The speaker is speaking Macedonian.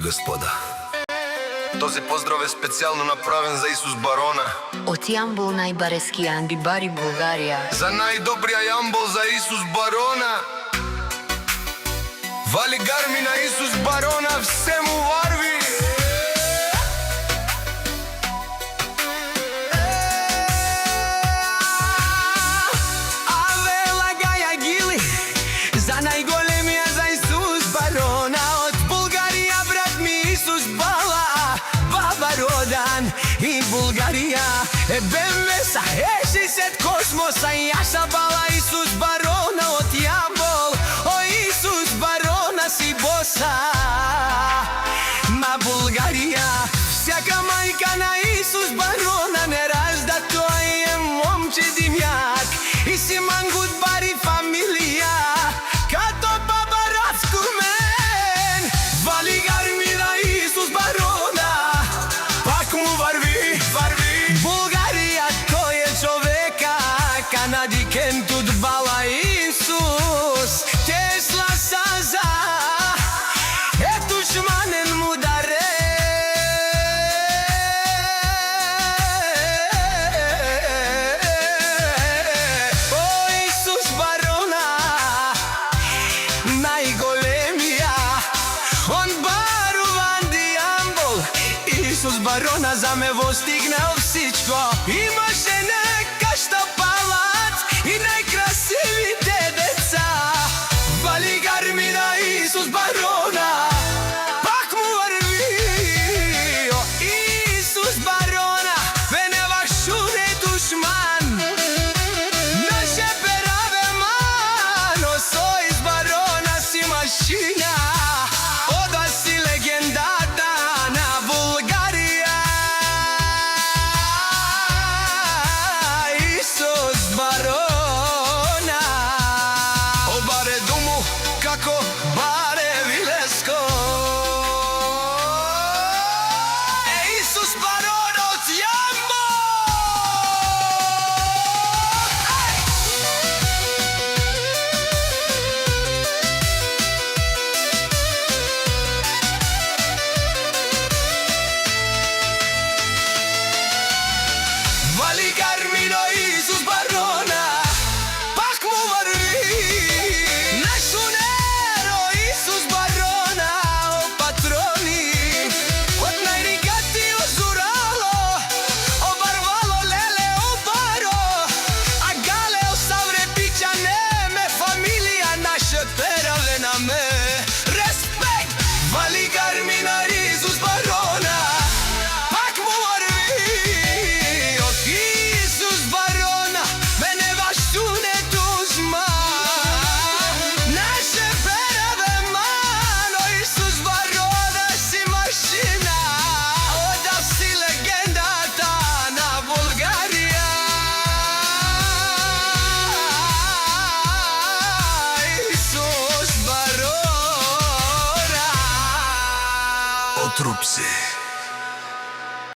господа. Този поздрав е специјално направен за Исус Барона. Од Јамбол најбарески Андибари, Бугарија. За најдобрија Јамбол за Исус Барона. Вали гарми на Исус Барона, все му варви. Аве лагаја гили за најголемија за Исус Барона. Од Булгарија брат ми Исус Бала, баба родан и Булгарија. Бемеса, 60 космоса, јаша бала Исус Барона од Јамбол. О Исус Барона си боса, ма Булгарија. Всяка мајка на Исус Барона не ражда, тој е момче димјак. И си мангут бари фамилија, като баба Раскумен. Вали гарми на Исус Барона, пак му варви, варви. Булгарија, тој е човека, Канади кентут бала Исус. Тесла саза, е душманен му даре. О Исус Барона, најголемија, он баруван ди Јамбол. Исус Барона за ме востигнал всичко. Имаше нека што палат и најкрасивите деца. Вали гарми на Исус Барона, пак му варви. О Исус Барона, венева шуне душман. Наше пераве мано, сојс Барона си машина. Ода си легендата на Булгарија. Исус Барона, О баре думу, како баре Вилеско. Е Исус Барона од Јамбол. Вали гарми на Исус Барона, пак му варви. Нашунеро Исус Барона, о патрони. Од најригати озурало, обарвало леле обаро. А галео савре пича неме, фамилија наша пераве на ме. Респект! Вали гарми на Исус Барона, пак му варви. Од Исус Барона, мене вашуне душман. Наше пераве мано, Исус Барона си машина. Ода си легендата на Булгарија. Исус Барона. отрупси.